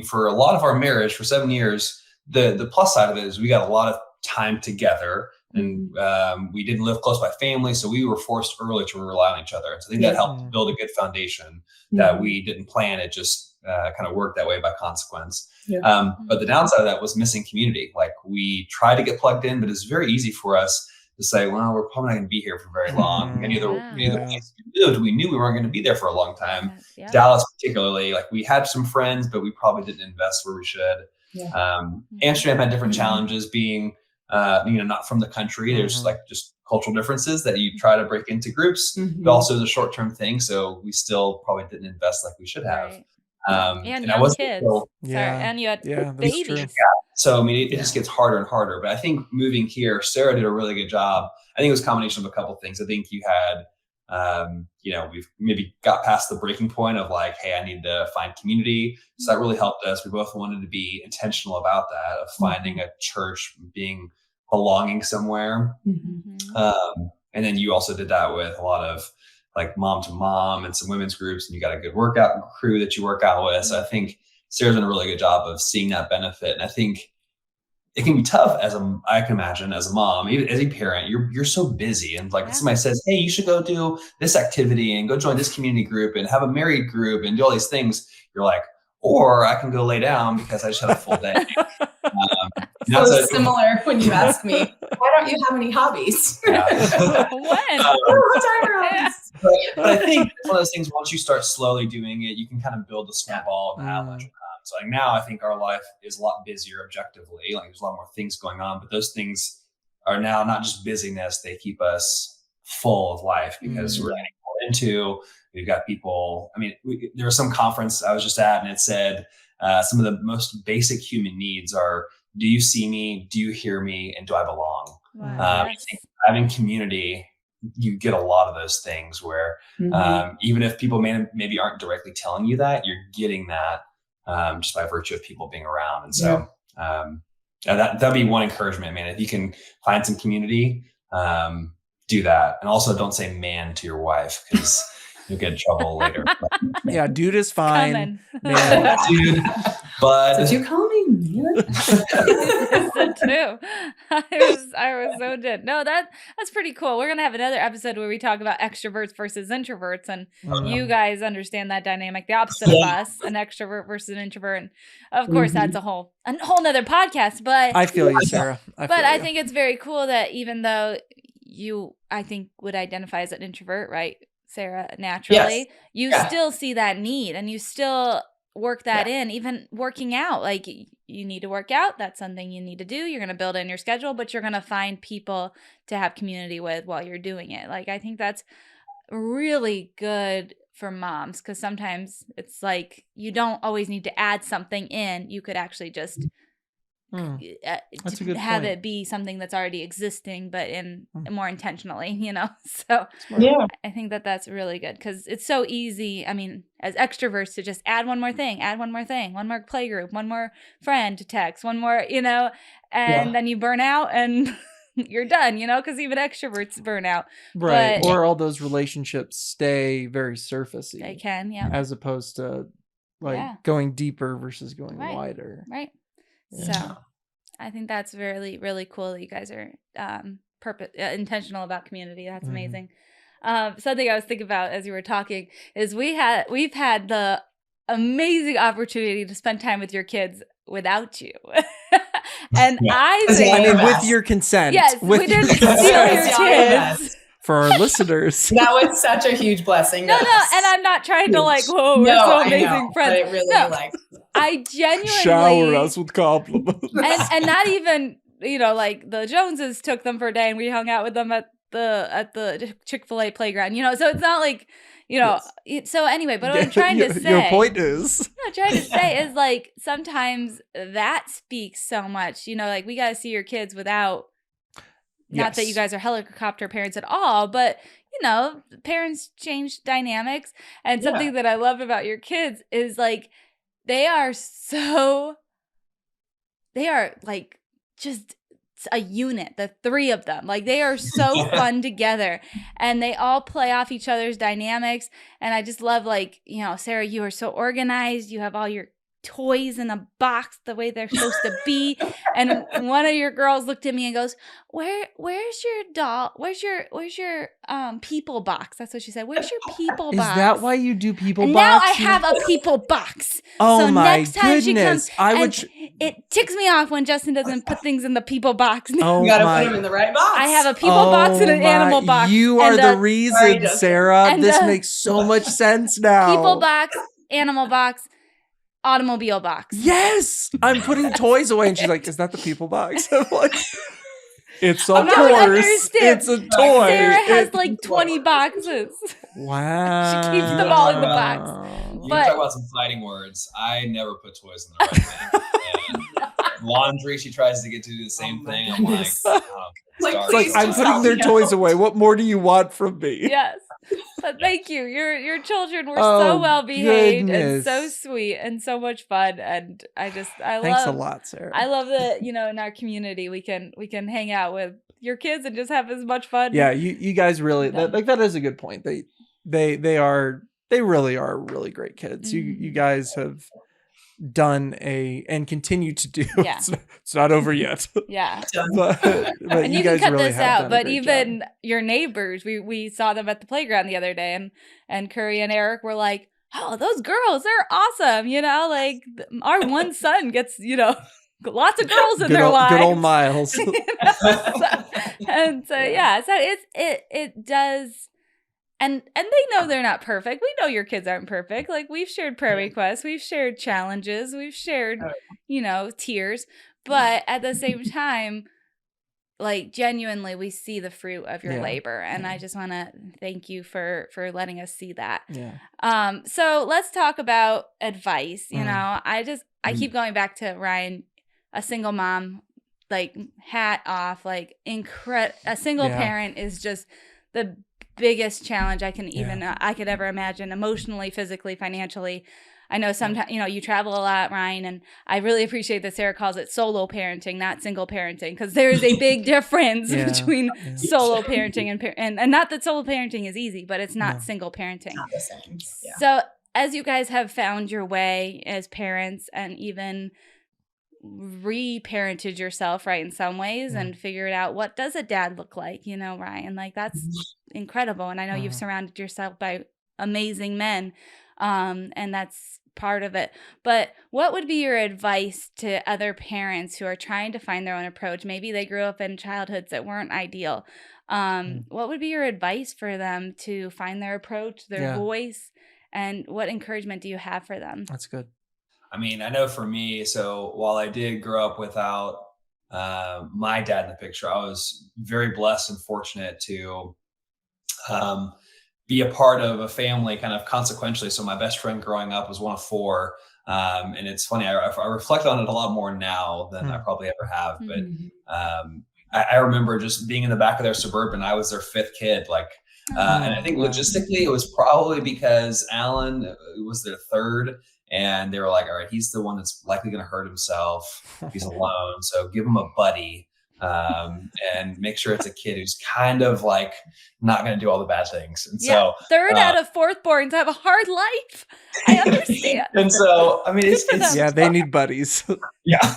for a lot of our marriage for 7 years, the plus side of it is we got a lot of time together, and we didn't live close by family, so we were forced early to rely on each other. And so I think that helped build a good foundation that we didn't plan. It just kind of worked that way by consequence. But the downside of that was missing community. Like we tried to get plugged in, but it's very easy for us to say, well, we're probably not going to be here for very long. And either we knew we weren't going to be there for a long time. Dallas particularly, like we had some friends, but we probably didn't invest where we should. Amsterdam had different challenges being, not from the country. There's like just cultural differences that you try to break into groups, but also the short-term thing. So we still probably didn't invest like we should have. And I wasn't kids. And you had babies. So, it just gets harder and harder. But I think moving here, Sarah did a really good job. I think it was a combination of a couple of things. I think you had, we've maybe got past the breaking point of like, hey, I need to find community. So that really helped us. We both wanted to be intentional about that, of finding a church, belonging somewhere. And then you also did that with a lot of like mom to mom and some women's groups, and you got a good workout crew that you work out with. So I think Sarah's done a really good job of seeing that benefit. And I think it can be tough I can imagine as a mom, even as a parent, you're so busy. And like somebody says, hey, you should go do this activity and go join this community group and have a married group and do all these things. You're like, or I can go lay down because I just had a full day. So similar when you ask me, why don't you have any hobbies? When? But I think it's one of those things, once you start slowly doing it, you can kind of build a snowball of avalanche. So like now I think our life is a lot busier objectively. Like there's a lot more things going on, but those things are now not just busyness. They keep us full of life because we're getting more into. We've got people. There was some conference I was just at, and it said some of the most basic human needs are: do you see me? Do you hear me? And do I belong? I think having community, you get a lot of those things where even if people maybe aren't directly telling you that, you're getting that just by virtue of people being around. And so that'd be one encouragement, man. If you can find some community, do that. And also don't say man to your wife, because you'll get in trouble later. Yeah, dude is fine. Man, dude. But did you call me man? That's true. I was so dead. No, that's pretty cool. We're gonna have another episode where we talk about extroverts versus introverts, and you guys understand that dynamic, the opposite of us, an extrovert versus an introvert. And of course, that's a whole nother podcast. But I feel you, Sarah. I think it's very cool that even though you, I think, would identify as an introvert, right, Sarah, naturally, you still see that need, and you still work that in. Even working out, like you need to work out, that's something you need to do. You're going to build in your schedule, but you're going to find people to have community with while you're doing it. Like I think that's really good for moms, because sometimes it's like you don't always need to add something in. You could actually just have it be something that's already existing, but in more intentionally, So I think that that's really good, because it's so easy. As extroverts, to just add one more thing, one more play group, one more friend to text, one more, and then you burn out and you're done, because even extroverts burn out. Right. Or all those relationships stay very surfacey. They can, as opposed to going deeper versus going wider. Right. Yeah. So I think that's really, really cool that you guys are intentional about community. That's amazing. Something I was thinking about as you were talking is we've had the amazing opportunity to spend time with your kids without you. And with your consent. Yes, we didn't steal your kids. For our listeners. That was such a huge blessing. No, and I'm not trying to whoa, we're so amazing friends. But it really I genuinely shower us with compliments. And not even, the Joneses took them for a day and we hung out with them at the Chick-fil-A playground, so it's not like, yes. So anyway, but what I'm trying to say. Your point is. What I'm trying to say is sometimes that speaks so much, we got to see your kids without. Not that you guys are helicopter parents at all, but, parents change dynamics. And something that I love about your kids is they are just a unit, the three of them. They are so fun together and they all play off each other's dynamics. And I just love Sarah, you are so organized. You have all your toys in a box the way they're supposed to be, and one of your girls looked at me and goes, where's your doll, where's your people box? That's what she said. Where's your people box? Is that why you do people box? Now I have a people box. Oh, so my next time goodness. She comes, it ticks me off when Justin doesn't put things in the people box. You gotta put them in the right box. I have a people box and an animal box. You are the reason, Sarah. This makes so much sense now. People box, animal box, automobile box. Yes, I'm putting toys away, and she's like, "Is that the people box?" I'm like, "It's of course, it's a toy." Sarah has 20 boxes. Wow, she keeps them all in the box. You talk about some fighting words. I never put toys in the right thing. Laundry, she tries to get to do the same thing. I'm like, I'm putting their toys away. What more do you want from me? Yes. But thank you. Your children were so well behaved and so sweet and so much fun. And thanks a lot, Sarah. I love that, in our community we can hang out with your kids and just have as much fun. Yeah, you guys really that is a good point. They really are really great kids. Mm-hmm. You guys have done and continue to do. Yeah. It's not over yet. Yeah. but and you guys can cut really this out, but even your neighbors, we saw them at the playground the other day, and Curry and Eric were like, "Oh, those girls, they're awesome." Our one son gets, lots of girls in their lives. Good old Miles. So it does. And they know they're not perfect. We know your kids aren't perfect. We've shared prayer requests, we've shared challenges, we've shared, tears. But at the same time, genuinely, we see the fruit of your labor. And I just want to thank you for letting us see that. Yeah. So let's talk about advice. I keep going back to Ryan, a single mom, hat off, a single parent is just the biggest challenge I could ever imagine, emotionally, physically, financially. I know sometimes, you travel a lot, Ryan, and I really appreciate that Sarah calls it solo parenting, not single parenting, because there is a big difference between solo parenting and not that solo parenting is easy, but it's not single parenting. Not the same. Yeah. So as you guys have found your way as parents and even reparented yourself, right, in some ways, and figured out what does a dad look like, Ryan, that's incredible. And I know you've surrounded yourself by amazing men, and that's part of it. But what would be your advice to other parents who are trying to find their own approach? Maybe they grew up in childhoods that weren't ideal. What would be your advice for them to find their approach, their voice, and what encouragement do you have for them? That's good. I mean, I know for me, so while I did grow up without my dad in the picture, I was very blessed and fortunate to be a part of a family kind of consequentially. So my best friend growing up was one of four. And it's funny, I reflect on it a lot more now than I probably ever have. But I remember just being in the back of their Suburban. I was their fifth kid. And I think logistically, it was probably because Alan was their third. And they were like, all right, he's the one that's likely going to hurt himself. He's alone. So give him a buddy and make sure it's a kid who's kind of not going to do all the bad things. And so third out of fourth borns have a hard life. I understand. And so, I mean, it's they need buddies. Yeah.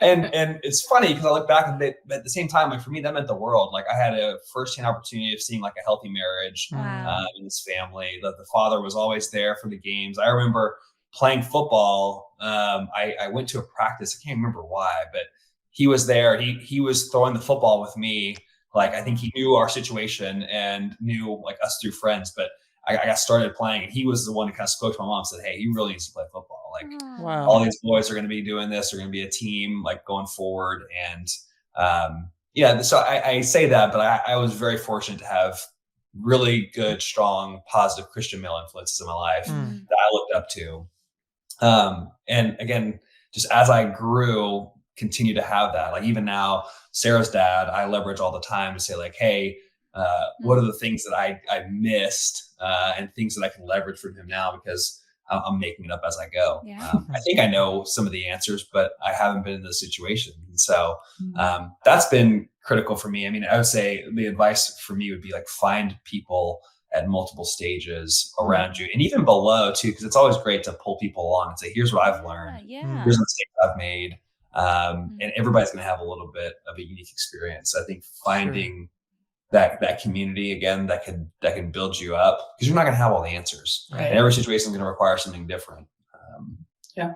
And it's funny because I look back and at the same time, for me, that meant the world. I had a firsthand opportunity of seeing a healthy marriage in this family. The father was always there for the games. I remember playing football. I went to a practice. I can't remember why, but he was there. He was throwing the football with me. Like, I think he knew our situation and knew like us through friends, but I got started playing and he was the one who kind of spoke to my mom and said, hey, he really needs to play football. Like Wow. all these boys are going to be doing this. They're going to be a team like going forward. And yeah, so I say that, but I was very fortunate to have really good, strong, positive Christian male influences in my life that I looked up to. And again, just as I grew, continue to have that. Like even now, Sarah's dad, I leverage all the time to say like, hey, what are the things that I missed and things that I can leverage from him now because I'm making it up as I go. Yeah. I think I know some of the answers, but I haven't been in this situation. And so that's been critical for me. I mean, I would say the advice for me would be like find people at multiple stages around you and even below too, because it's always great to pull people along and say, here's what I've learned. Here's the mistakes I've made. And everybody's going to have a little bit of a unique experience. I think finding that community again, that can build you up because you're not going to have all the answers. Right. And every situation is going to require something different. Yeah.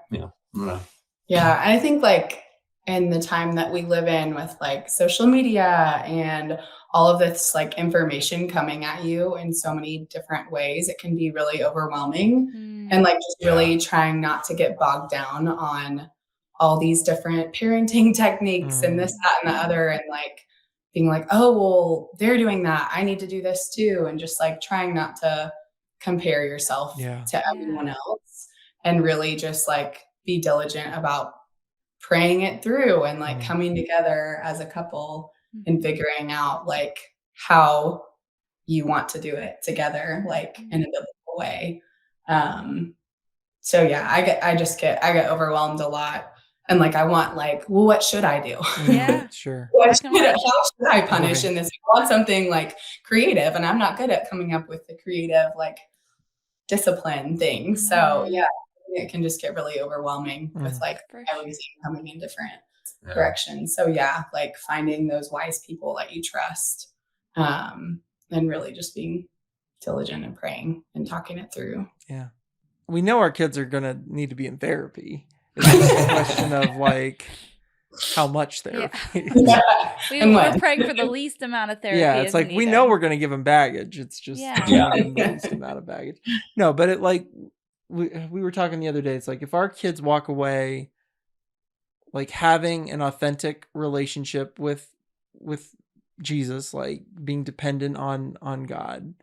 I think like in the time that we live in with like social media and all of this like information coming at you in so many different ways, it can be really overwhelming and like just really trying not to get bogged down on all these different parenting techniques and this, that, and the other. And like being like, oh, well, they're doing that. I need to do this too. And just like trying not to compare yourself to everyone else and really just like be diligent about praying it through and like coming together as a couple and figuring out like how you want to do it together, like in a biblical way. So yeah, I get overwhelmed a lot. And like, I want like, well, what should I do? Yeah, sure. How should I punish in this? I want something like creative and I'm not good at coming up with the creative, like discipline things. So yeah, it can just get really overwhelming with like everything coming in different directions. So yeah, like finding those wise people that you trust, and really just being diligent and praying and talking it through. Yeah. We know our kids are going to need to be in therapy. It's just a question of like how much therapy. We're praying for the least amount of therapy. Yeah, it's like we know we're going to give them baggage. It's just the least amount of baggage. No, but it like we were talking the other day. It's like if our kids walk away like having an authentic relationship with Jesus, like being dependent on God,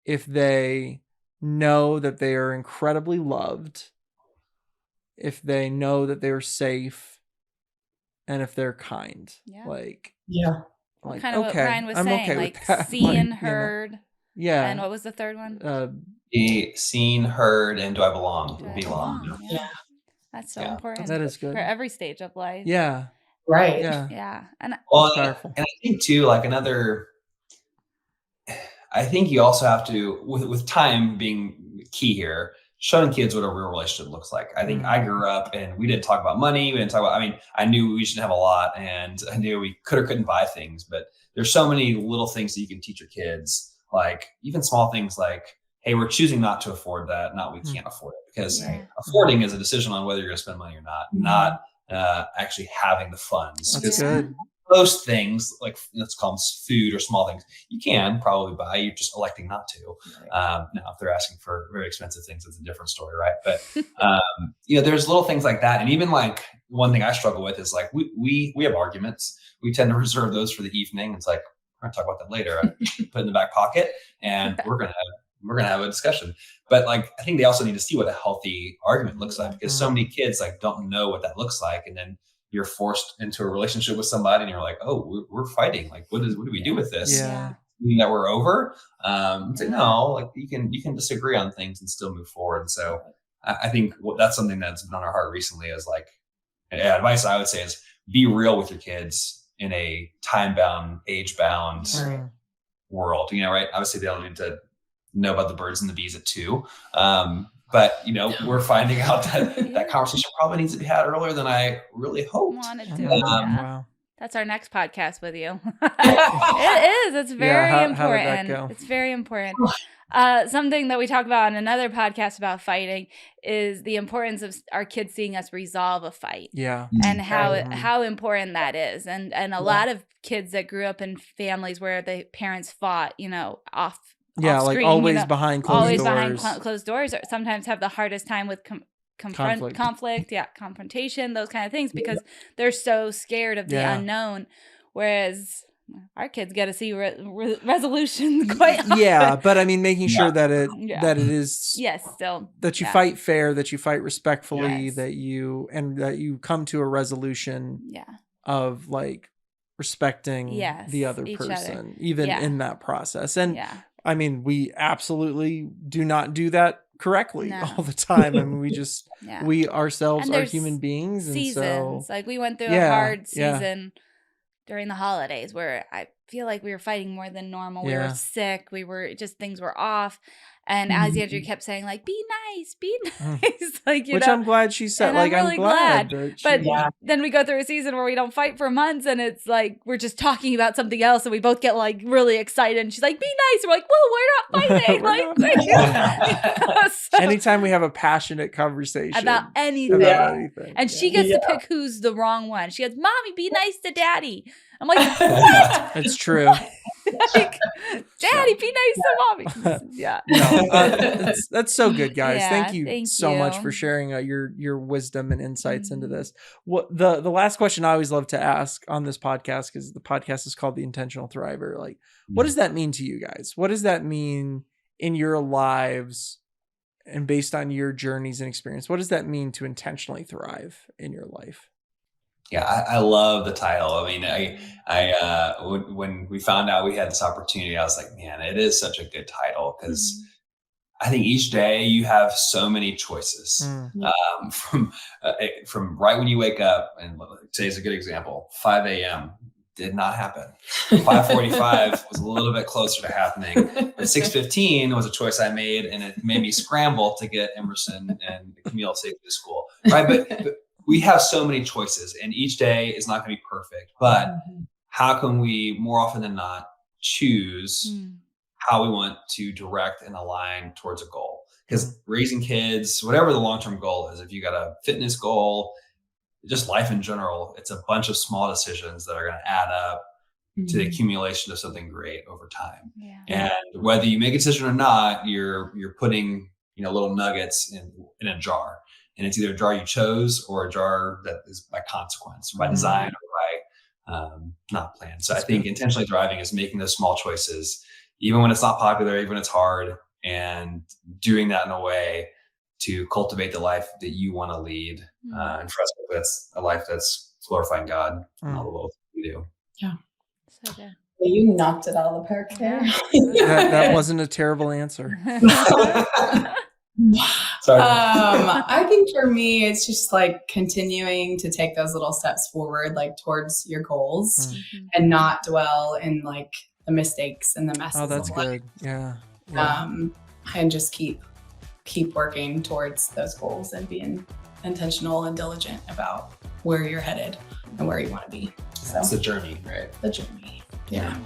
if they know that they are incredibly loved, if they know that they're safe, and if they're kind, like kind of what Ryan was saying, okay like with that. seen, like, heard, and what was the third one? Be seen, heard, and do I belong? Belong. Yeah. That's so important. That is good for every stage of life. Yeah. Right. Yeah. And and I think too, like I think you also have to, with time being key here, showing kids what a real relationship looks like. I think I grew up and we didn't talk about money. We didn't talk about, I knew we shouldn't have a lot and I knew we could or couldn't buy things, but there's so many little things that you can teach your kids, like even small things like, hey, we're choosing not to afford that, not we can't afford it. Because affording is a decision on whether you're going to spend money or not actually having the funds. That's good. Most things, like let's call them food or small things, you can probably buy. You're just electing not to. Now, if they're asking for very expensive things, it's a different story, right? But there's little things like that. And even like one thing I struggle with is like we have arguments. We tend to reserve those for the evening. It's like we're gonna talk about that later. I put it in the back pocket, and we're gonna have a discussion. But like I think they also need to see what a healthy argument looks like because so many kids like don't know what that looks like, and then you're forced into a relationship with somebody and you're like, oh, we're fighting. Like, what do we do with this? Yeah. Mean that we're over? Say no, like you can disagree on things and still move forward. And so I think that's something that's been on our heart recently is like, advice I would say is be real with your kids in a time-bound, age-bound world, right? Obviously they don't need to know about the birds and the bees at 2. But, we're finding out that conversation probably needs to be had earlier than I really hoped. Wow. That's our next podcast with you. It is. It's very important. How did that go? It's very important. something that we talk about on another podcast about fighting is the importance of our kids seeing us resolve a fight. Yeah. And how important that is. And a lot of kids that grew up in families where the parents fought, off like screen, always behind closed doors. Always behind closed doors, or sometimes have the hardest time with conflict, confrontation, those kind of things, because they're so scared of the unknown. Whereas our kids get to see resolution quite often. But I mean, making sure that it is still that you fight fair, that you fight respectfully, that you come to a resolution of like respecting the other person, even in that process. And I mean, we absolutely do not do that correctly all the time. I mean, we just we ourselves are human beings, seasons. And so like we went through a hard season during the holidays where I feel like we were fighting more than normal. We were sick. Things were off. And as Andrew kept saying, like, be nice, like, which I'm glad she said. And like, I'm really glad. But yeah. then we go through a season where we don't fight for months, and it's like we're just talking about something else, and we both get like really excited. And she's like, "Be nice." We're like, "Whoa, we're not fighting." So, anytime we have a passionate conversation about anything, and she gets to pick who's the wrong one. She goes, "Mommy, be nice to Daddy." I'm like, "What?" It's true. Like, Daddy, be nice to Mommy. Yeah. No, that's so good, guys. Thank you so much for sharing your wisdom and insights into this. What the last question I always love to ask on this podcast, because the podcast is called The Intentional Thriver. Like, what does that mean to you guys? What does that mean in your lives, and based on your journeys and experience? What does that mean to intentionally thrive in your life? Yeah, I love the title. I mean, when we found out we had this opportunity, I was like, man, it is such a good title, because I think each day you have so many choices. From right when you wake up, and today's a good example. 5 a.m. did not happen. 5:45 was a little bit closer to happening, but 6:15 was a choice I made, and it made me scramble to get Emerson and Camille safely to school. Right, but we have so many choices, and each day is not going to be perfect, but how can we more often than not choose how we want to direct and align towards a goal? Because raising kids, whatever the long-term goal is, if you got a fitness goal, just life in general, it's a bunch of small decisions that are going to add up to the accumulation of something great over time. And whether you make a decision or not, you're putting little nuggets in a jar. And it's either a jar you chose or a jar that is by consequence, by design, or by not planned. So I think intentionally thriving is making those small choices, even when it's not popular, even when it's hard, and doing that in a way to cultivate the life that you want to lead. And for us, that's a life that's glorifying God in all the little things we do. Yeah. So good. You knocked it out of the park there. That wasn't a terrible answer. Sorry. I think for me, it's just like continuing to take those little steps forward, like towards your goals, and not dwell in like the mistakes and the messes. Oh, that's of good. life. Yeah. And just keep working towards those goals and being intentional and diligent about where you're headed and where you want to be. So it's the journey, right? The journey. Yeah.